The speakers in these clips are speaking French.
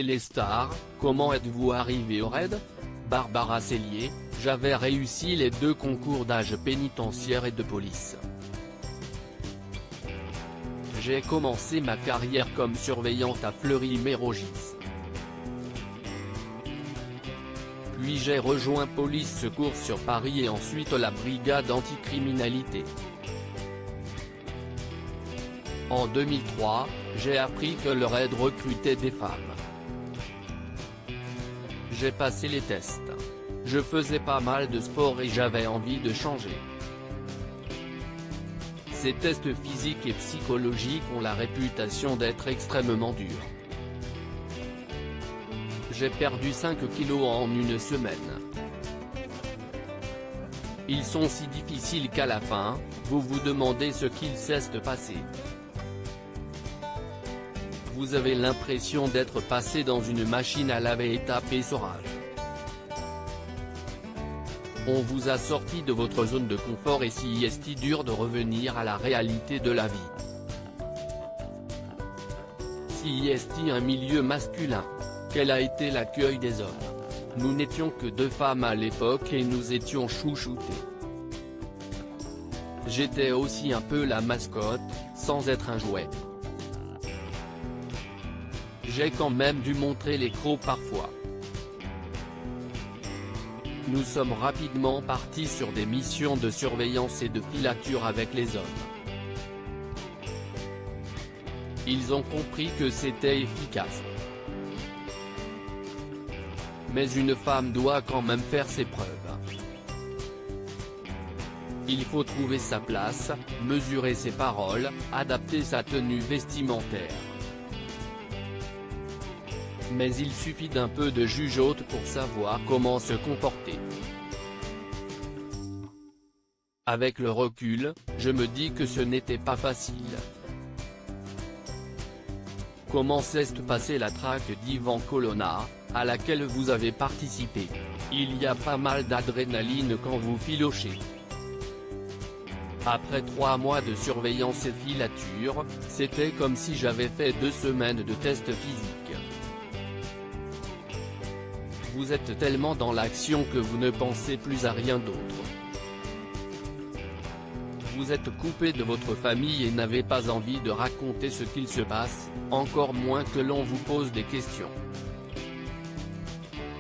Téléstar, comment êtes-vous arrivé au raid? Barbara Cellier, j'avais réussi les 2 concours d'âge pénitentiaire et de police. J'ai commencé ma carrière comme surveillante à Fleury-Mérogis. Puis j'ai rejoint Police Secours sur Paris et ensuite la brigade anticriminalité. En 2003, j'ai appris que le raid recrutait des femmes. J'ai passé les tests. Je faisais pas mal de sport et j'avais envie de changer. Ces tests physiques et psychologiques ont la réputation d'être extrêmement durs. J'ai perdu 5 kilos en une semaine. Ils sont si difficiles qu'à la fin, vous vous demandez ce qu'il s'est passé. Vous avez l'impression d'être passé dans une machine à laver et taper sur rage. On vous a sorti de votre zone de confort et si est dur de revenir à la réalité de la vie. Si est un milieu masculin. Quel a été l'accueil des hommes? Nous n'étions que 2 femmes à l'époque et nous étions chouchoutés. J'étais aussi un peu la mascotte, sans être un jouet. J'ai quand même dû montrer les crocs parfois. Nous sommes rapidement partis sur des missions de surveillance et de filature avec les hommes. Ils ont compris que c'était efficace. Mais une femme doit quand même faire ses preuves. Il faut trouver sa place, mesurer ses paroles, adapter sa tenue vestimentaire. Mais il suffit d'un peu de jugeote pour savoir comment se comporter. Avec le recul, je me dis que ce n'était pas facile. Comment s'est passée la traque d'Ivan Colonna, à laquelle vous avez participé? Il y a pas mal d'adrénaline quand vous filochez. Après 3 mois de surveillance et filature, c'était comme si j'avais fait 2 semaines de tests physiques. Vous êtes tellement dans l'action que vous ne pensez plus à rien d'autre. Vous êtes coupé de votre famille et n'avez pas envie de raconter ce qu'il se passe, encore moins que l'on vous pose des questions.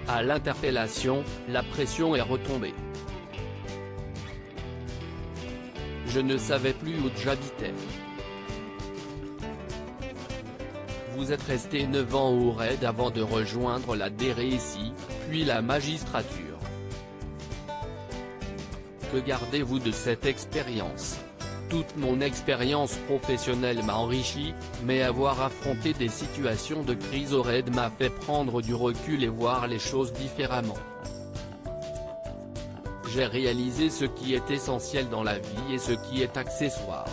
À l'interpellation, la pression est retombée. Je ne savais plus où j'habitais. Vous êtes resté 9 ans au raid avant de rejoindre la DRSI, puis la magistrature. Que gardez-vous de cette expérience? Toute mon expérience professionnelle m'a enrichi, mais avoir affronté des situations de crise au raid m'a fait prendre du recul et voir les choses différemment. J'ai réalisé ce qui est essentiel dans la vie et ce qui est accessoire.